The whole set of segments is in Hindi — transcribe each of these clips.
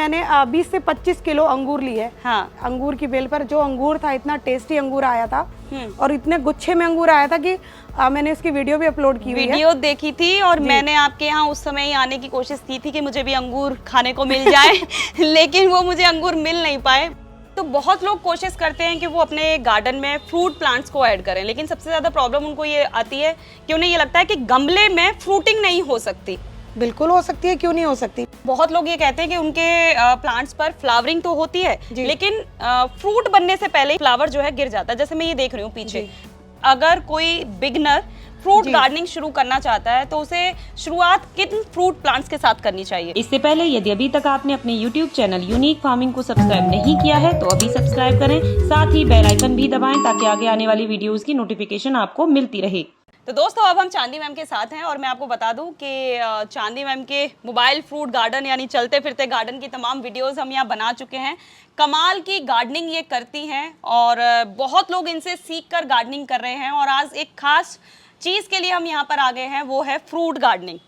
मैंने 20 से 25 किलो अंगूर लिए। हाँ। अंगूर की बेल पर जो अंगूर था, इतना टेस्टी अंगूर आया था और इतने गुच्छे में अंगूर आया था कि मैंने उसकी वीडियो भी अपलोड की हुई है। वीडियो देखी थी और मैंने आपके यहाँ उस समय ही आने की कोशिश की थी कि मुझे भी अंगूर खाने को मिल जाए लेकिन वो मुझे अंगूर मिल नहीं पाए। तो बहुत लोग कोशिश करते हैं कि वो अपने गार्डन में फ्रूट प्लांट्स को ऐड करें, लेकिन सबसे ज़्यादा प्रॉब्लम उनको ये आती है कि उन्हें ये लगता है कि गमले में फ्रूटिंग नहीं हो सकती। बिल्कुल हो सकती है, क्यों नहीं हो सकती। बहुत लोग ये कहते हैं कि उनके प्लांट्स पर फ्लावरिंग तो होती है लेकिन फ्रूट बनने से पहले फ्लावर जो है गिर जाता है। जैसे मैं ये देख रही हूँ पीछे, अगर कोई बिगनर फ्रूट गार्डनिंग शुरू करना चाहता है तो उसे शुरुआत किन फ्रूट प्लांट्स के साथ करनी चाहिए? इससे पहले यदि अभी तक आपने अपने YouTube चैनल यूनिक फार्मिंग को सब्सक्राइब नहीं किया है तो अभी सब्सक्राइब करें, साथ ही बेल आइकन भी दबाएं ताकि आगे आने वाली वीडियोस की नोटिफिकेशन आपको मिलती रहे। तो दोस्तों अब हम चांदी मैम के साथ हैं और मैं आपको बता दूं कि चांदी मैम के मोबाइल फ्रूट गार्डन यानी चलते फिरते गार्डन की तमाम वीडियोस हम यहाँ बना चुके हैं। कमाल की गार्डनिंग ये करती हैं और बहुत लोग इनसे सीख कर गार्डनिंग कर रहे हैं और आज एक खास चीज़ के लिए हम यहाँ पर आ गए हैं, वो है फ्रूट गार्डनिंग।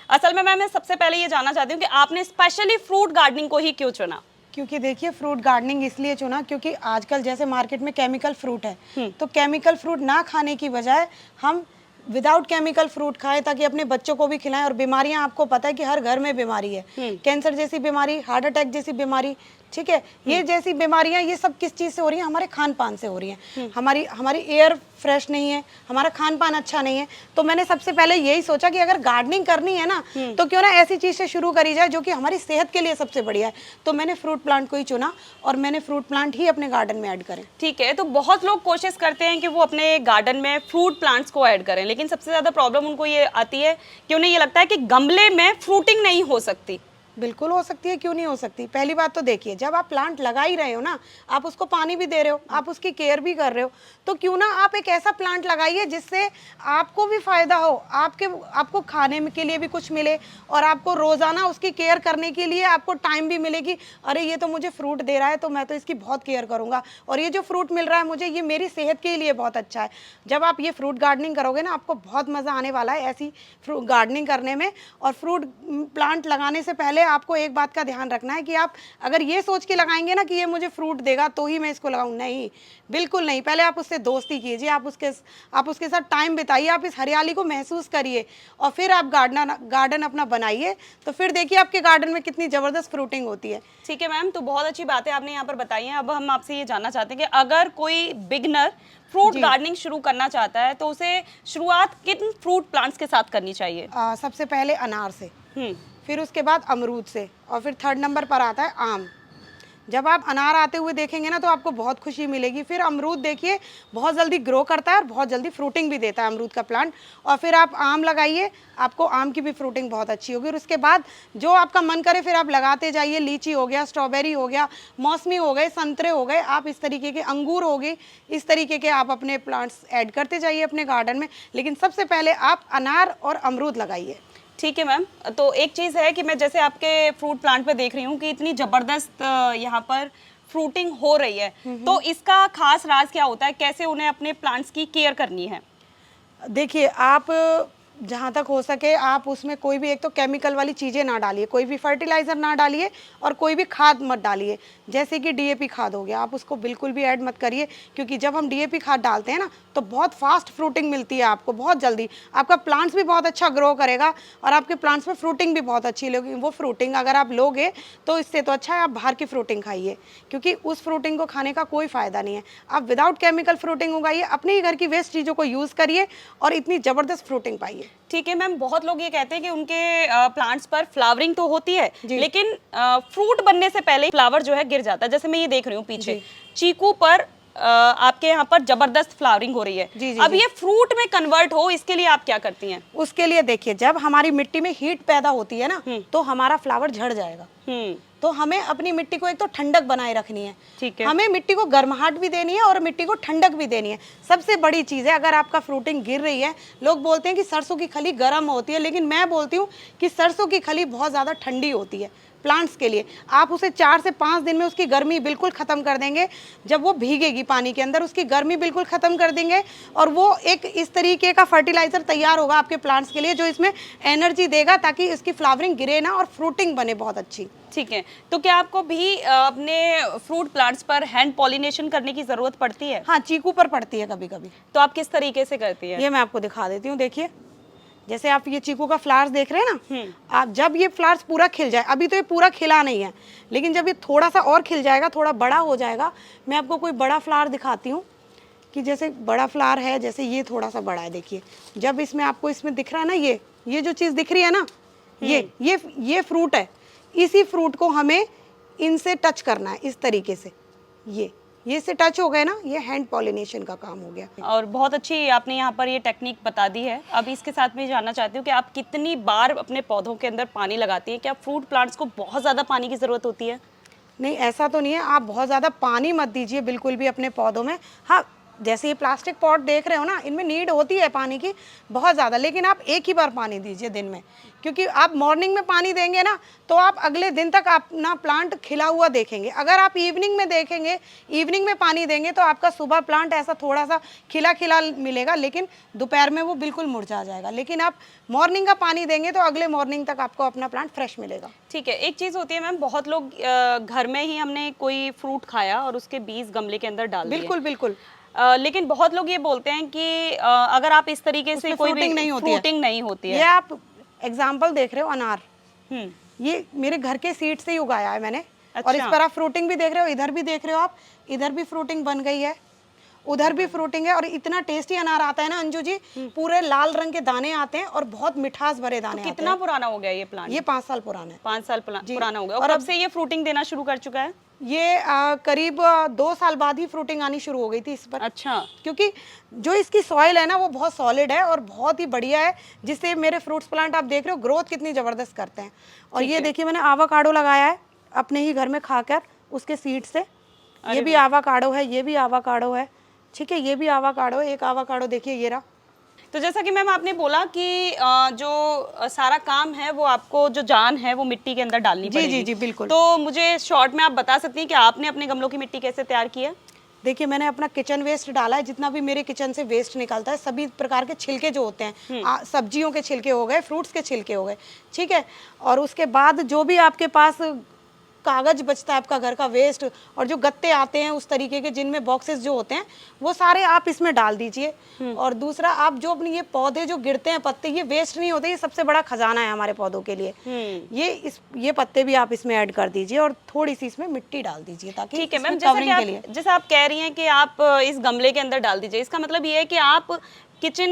असल में मैं सबसे पहले ये जानना चाहती हूँ कि आपने स्पेशली फ्रूट गार्डनिंग को ही क्यों चुना? क्योंकि देखिए फ्रूट गार्डनिंग इसलिए चुना क्योंकि आजकल जैसे मार्केट में केमिकल फ्रूट है, तो केमिकल फ्रूट ना खाने की बजाय हम विदाउट केमिकल फ्रूट खाएं ताकि अपने बच्चों को भी खिलाएं। और बीमारियां आपको पता है कि हर घर में बीमारी है, कैंसर जैसी बीमारी, हार्ट अटैक जैसी बीमारी, ठीक है, ये जैसी बीमारियां ये सब किस चीज़ से हो रही हैं? हमारे खान पान से हो रही हैं। हमारी एयर फ्रेश नहीं है, हमारा खान पान अच्छा नहीं है। तो मैंने सबसे पहले यही सोचा कि अगर गार्डनिंग करनी है ना तो क्यों ना ऐसी चीज़ से शुरू करी जाए जो कि हमारी सेहत के लिए सबसे बढ़िया है। तो मैंने फ्रूट प्लांट को ही चुना और मैंने फ्रूट प्लांट ही अपने गार्डन में ऐड करें। ठीक है, तो बहुत लोग कोशिश करते हैं कि वो अपने गार्डन में फ्रूट प्लांट्स को ऐड करें, लेकिन सबसे ज़्यादा प्रॉब्लम उनको ये आती है कि उन्हें ये लगता है कि गमले में फ्रूटिंग नहीं हो सकती। बिल्कुल हो सकती है, क्यों नहीं हो सकती। पहली बात तो देखिए, जब आप प्लांट लगा ही रहे हो ना, आप उसको पानी भी दे रहे हो, आप उसकी केयर भी कर रहे हो, तो क्यों ना आप एक ऐसा प्लांट लगाइए जिससे आपको भी फायदा हो, आपको खाने के लिए भी कुछ मिले और आपको रोजाना उसकी केयर करने के लिए आपको टाइम भी मिलेगी। अरे ये तो मुझे फ्रूट दे रहा है तो मैं तो इसकी बहुत केयर करूंगा और ये जो फ्रूट मिल रहा है मुझे, ये मेरी सेहत के लिए बहुत अच्छा है। जब आप ये फ्रूट गार्डनिंग करोगे ना, आपको बहुत मजा आने वाला है ऐसी फ्रूट गार्डनिंग करने में। और फ्रूट प्लांट लगाने से पहले आपको एक बात का ध्यान रखना है कि आप अगर ये सोच के लगाएंगे ना कि ये मुझे फ्रूट देगा तो ही मैं इसको लगाऊं, नहीं, बिल्कुल नहीं। पहले आप उससे दोस्ती कीजिए, आप उसके साथ टाइम बिताइए, आप इस हरियाली को महसूस करिए और फिर आप गार्डन अपना बनाइए। तो फिर देखिए आपके गार्डन में कितनी जबरदस्त फ्रूटिंग होती है। ठीक है मैम, तो बहुत अच्छी बातें आपने यहाँ पर बताई हैं। अब हम आपसे ये जानना चाहते हैं कि अगर कोई बिगनर फ्रूट गार्डनिंग शुरू करना चाहता है तो उसे शुरुआत किन फ्रूट प्लांट्स के साथ करनी चाहिए? सबसे पहले अनार से, फिर उसके बाद अमरूद से और फिर थर्ड नंबर पर आता है आम। जब आप अनार आते हुए देखेंगे ना तो आपको बहुत खुशी मिलेगी। फिर अमरूद देखिए बहुत जल्दी ग्रो करता है और बहुत जल्दी फ्रूटिंग भी देता है अमरूद का प्लांट। और फिर आप आम लगाइए, आपको आम की भी फ्रूटिंग बहुत अच्छी होगी। और उसके बाद जो आपका मन करे फिर आप लगाते जाइए। लीची हो गया, स्ट्रॉबेरी हो गया, मौसमी हो गए, संतरे हो गए, आप इस तरीके के, अंगूर हो गए, इस तरीके के आप अपने प्लांट्स ऐड करते जाइए अपने गार्डन में। लेकिन सबसे पहले आप अनार और अमरूद लगाइए। ठीक है मैम, तो एक चीज़ है कि मैं जैसे आपके फ्रूट प्लांट पे देख रही हूँ कि इतनी ज़बरदस्त यहाँ पर फ्रूटिंग हो रही है, तो इसका खास राज क्या होता है? कैसे उन्हें अपने प्लांट्स की केयर करनी है? देखिए, आप जहाँ तक हो सके आप उसमें कोई भी, एक तो केमिकल वाली चीज़ें ना डालिए, कोई भी फर्टिलाइज़र ना डालिए और कोई भी खाद मत डालिए। जैसे कि डीएपी खाद हो गया, आप उसको बिल्कुल भी ऐड मत करिए क्योंकि जब हम डीएपी खाद डालते हैं ना तो बहुत फास्ट फ्रूटिंग मिलती है आपको, बहुत जल्दी। आपका प्लांट्स भी बहुत अच्छा ग्रो करेगा और आपके प्लांट्स में फ्रूटिंग भी बहुत अच्छी लगेगी। वो फ्रूटिंग अगर आप लोगे तो इससे तो अच्छा है आप बाहर की फ्रूटिंग खाइए, क्योंकि उस फ्रूटिंग को खाने का कोई फ़ायदा नहीं है। आप विदाउट केमिकल फ्रूटिंग उगाइए, अपने ही घर की वेस्ट चीज़ों को यूज़ करिए और इतनी ज़बरदस्त फ्रूटिंग पाइए। ठीक है मैम, बहुत लोग ये कहते हैं कि उनके प्लांट्स पर फ्लावरिंग तो होती है लेकिन फ्रूट बनने से पहले फ्लावर जो है गिर जाता है। जैसे मैं ये देख रही हूँ पीछे, चीकू पर आपके यहाँ पर जबरदस्त फ्लावरिंग हो रही है। अब ये फ्रूट में कन्वर्ट हो, इसके लिए आप क्या करती हैं? उसके लिए देखिए, जब हमारी मिट्टी में हीट पैदा होती है ना तो हमारा फ्लावर झड़ जाएगा। तो हमें अपनी मिट्टी को एक तो ठंडक बनाए रखनी है, ठीक है, हमें मिट्टी को गर्माहट भी देनी है और मिट्टी को ठंडक भी देनी है। सबसे बड़ी चीज़ है, अगर आपका फ्रूटिंग गिर रही है, लोग बोलते हैं कि सरसों की खली गर्म होती है, लेकिन मैं बोलती हूँ कि सरसों की खली बहुत ज़्यादा ठंडी होती है। प्लांट्स के लिए। आप उसे 4 से 5 दिन में उसकी गर्मी बिल्कुल ख़त्म कर देंगे। जब वो भीगेगी पानी के अंदर, उसकी गर्मी बिल्कुल ख़त्म कर देंगे और वो एक इस तरीके का फर्टिलाइज़र तैयार होगा आपके प्लांट्स के लिए, जो इसमें एनर्जी देगा ताकि इसकी फ्लावरिंग गिरे ना और फ्रूटिंग बने बहुत अच्छी। ठीक है, तो क्या आपको भी अपने फ्रूट प्लांट्स पर हैंड पॉलिनेशन करने की ज़रूरत पड़ती है? हाँ, चीकू पर पड़ती है कभी कभी। तो आप किस तरीके से करती है? ये मैं आपको दिखा देती हूँ। देखिए, जैसे आप ये चीकू का फ्लावर्स देख रहे हैं ना, आप जब ये फ्लावर्स पूरा खिल जाए, अभी तो ये पूरा खिला नहीं है, लेकिन जब ये थोड़ा सा और खिल जाएगा, थोड़ा बड़ा हो जाएगा, मैं आपको कोई बड़ा फ्लावर दिखाती हूँ कि जैसे बड़ा फ्लावर है, जैसे ये थोड़ा सा बड़ा है। देखिए, जब इसमें आपको इसमें दिख रहा है ना, ये जो चीज़ दिख रही है ना, ये फ्रूट है। इसी फ्रूट को हमें इनसे टच करना है इस तरीके से। ये से टच हो गए ना, ये हैंड पॉलिनेशन का काम हो गया। और बहुत अच्छी आपने यहाँ पर ये टेक्निक बता दी है। अब इसके साथ मैं जानना चाहती हूँ कि आप कितनी बार अपने पौधों के अंदर पानी लगाती हैं? क्या फ्रूट प्लांट्स को बहुत ज़्यादा पानी की ज़रूरत होती है? नहीं, ऐसा तो नहीं है। आप बहुत ज़्यादा पानी मत दीजिए बिल्कुल भी अपने पौधों में। हाँ, जैसे ये प्लास्टिक पॉट देख रहे हो ना, इनमें नीड होती है पानी की बहुत ज़्यादा, लेकिन आप एक ही बार पानी दीजिए दिन में, क्योंकि आप मॉर्निंग में पानी देंगे ना तो आप अगले दिन तक अपना प्लांट खिला हुआ देखेंगे। अगर आप इवनिंग में देखेंगे, इवनिंग में पानी देंगे तो आपका सुबह प्लांट ऐसा थोड़ा सा खिला खिला मिलेगा, लेकिन दोपहर में वो बिल्कुल मुरझा जाएगा। लेकिन आप मॉर्निंग का पानी देंगे तो अगले मॉर्निंग तक आपको अपना प्लांट फ्रेश मिलेगा। ठीक है, एक चीज़ होती है मैम, बहुत लोग घर में ही हमने कोई फ्रूट खाया और उसके बीज गमले के अंदर डाल दिए। बिल्कुल बिल्कुल। लेकिन बहुत लोग ये बोलते हैं कि अगर आप इस तरीके से कोई भी फ्रूटिंग नहीं होती है। ये आप एग्जाम्पल देख रहे हो अनार, ये मेरे घर के सीड से ही उगाया है मैंने। और इस पर आप फ्रूटिंग भी देख रहे हो, इधर भी देख रहे हो आप, इधर भी फ्रूटिंग बन गई है, उधर भी फ्रूटिंग है। और इतना टेस्टी अनार आता है ना अंजू जी, पूरे लाल रंग के दाने आते हैं और बहुत मिठास भरे दाने आते हैं। कितना पुराना हो गया ये प्लांट? ये 5 साल पुराना है। 5 साल पुराना हो गया। और कब से ये फ्रूटिंग देना शुरू कर चुका है? ये करीब 2 साल बाद ही फ्रूटिंग आनी शुरू हो गई थी इस पर। अच्छा। क्योंकि जो इसकी सॉइल है ना, वो बहुत सॉलिड है और बहुत ही बढ़िया है, जिससे मेरे फ्रूट्स प्लांट आप देख रहे हो ग्रोथ कितनी ज़बरदस्त करते हैं। और ये देखिए, मैंने आवाकाडो लगाया है अपने ही घर में खाकर उसके सीड से। ये भी आवाकाडो है, ये भी आवाकाडो है, ठीक है, ये भी आवाकाडो है। एक आवाकाडो देखिए, ये रहा। तो जैसा कि मैम आपने बोला कि जो सारा काम है वो आपको, जो जान है वो मिट्टी के अंदर डालनी पड़ेगी। जी जी बिल्कुल। तो मुझे शॉर्ट में आप बता सकती हैं कि आपने अपने गमलों की मिट्टी कैसे तैयार की है? देखिए, मैंने अपना किचन वेस्ट डाला है, जितना भी मेरे किचन से वेस्ट निकलता है, सभी प्रकार के छिलके जो होते हैं, सब्जियों के छिलके हो गए, फ्रूट्स के छिलके हो गए, ठीक है। और उसके बाद जो भी आपके पास कागज बचता है आपका घर का वेस्ट, और जो गत्ते आते हैं उस तरीके के जिनमें बॉक्सेस जो होते हैं, वो सारे आप इसमें डाल दीजिए। और दूसरा, आप जो अपनी ये पौधे जो गिरते हैं पत्ते, ये वेस्ट नहीं होते, ये सबसे बड़ा खजाना है हमारे पौधों के लिए। ये पत्ते भी आप इसमें ऐड कर दीजिए और थोड़ी सी इसमें मिट्टी डाल दीजिए ताकि ठीक है मैम, कवरिंग जैसे आप कह रही हैं कि आप इस गमले के अंदर डाल दीजिए, इसका मतलब ये है कि आप किचन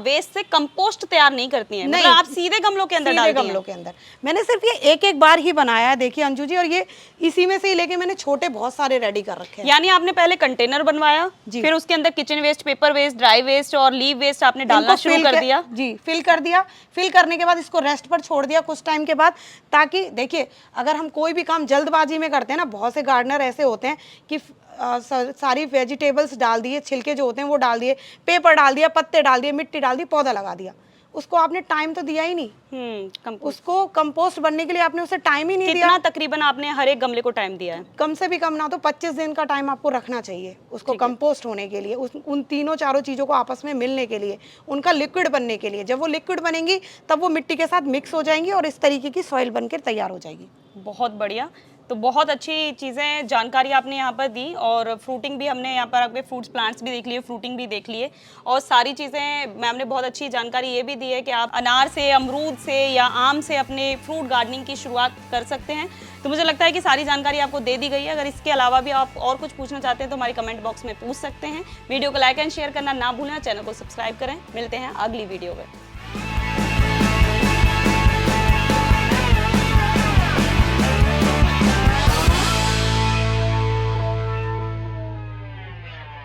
वेस्ट से कंपोस्ट तैयार नहीं करती हैं? नहीं, मतलब आप सीधे गमलों के अंदर डालती हैं? गमलों के अंदर। मैंने सिर्फ ये एक बार ही बनाया है, देखिए अंजू जी, और ये इसी में से ही लेके मैंने छोटे बहुत सारे रेडी कर रखे हैं। यानी आपने पहले कंटेनर बनवाया, फिर उसके अंदर kitchen waste, paper waste, dry waste और लीव वेस्ट आपने डालना शुरू कर दिया? जी, फिल कर दिया। फिल करने के बाद इसको रेस्ट पर छोड़ दिया कुछ टाइम के बाद, ताकि देखिए, अगर हम कोई भी काम जल्दबाजी में करते हैं ना, बहुत से गार्डनर ऐसे होते हैं कि सारी वेजिटेबल्स डाल दिए, छिलके जो होते हैं वो डाल दिए, पेपर डाल दिया, पत्ते डाल दिए, मिट्टी डाल दी, पौधा लगा दिया। उसको आपने टाइम तो दिया ही नहीं। उसको कंपोस्ट बनने के लिए आपने उसे टाइम ही नहीं दिया। कितना तकरीबन आपने हर एक गमले को टाइम दिया है? कम से भी कम ना तो 25 दिन का टाइम आपको रखना चाहिए उसको कंपोस्ट होने के लिए, उन तीनों चारों चीज़ों को आपस में मिलने के लिए, उनका लिक्विड बनने के लिए। जब वो लिक्विड बनेंगी तब वो मिट्टी के साथ मिक्स हो जाएंगी और इस तरीके की सॉइल बनकर तैयार हो जाएगी। बहुत बढ़िया। तो बहुत अच्छी चीज़ें, जानकारी आपने यहाँ पर दी, और फ्रूटिंग भी हमने यहाँ पर आपके फ्रूट्स प्लांट्स भी देख लिए, फ्रूटिंग भी देख लिए, और सारी चीज़ें मैम ने बहुत अच्छी जानकारी ये भी दी है कि आप अनार से, अमरूद से या आम से अपने फ्रूट गार्डनिंग की शुरुआत कर सकते हैं। तो मुझे लगता है कि सारी जानकारी आपको दे दी गई है। अगर इसके अलावा भी आप और कुछ पूछना चाहते हैं तो हमारी कमेंट बॉक्स में पूछ सकते हैं। वीडियो को लाइक एंड शेयर करना ना भूलें, चैनल को सब्सक्राइब करें। मिलते हैं अगली वीडियो में।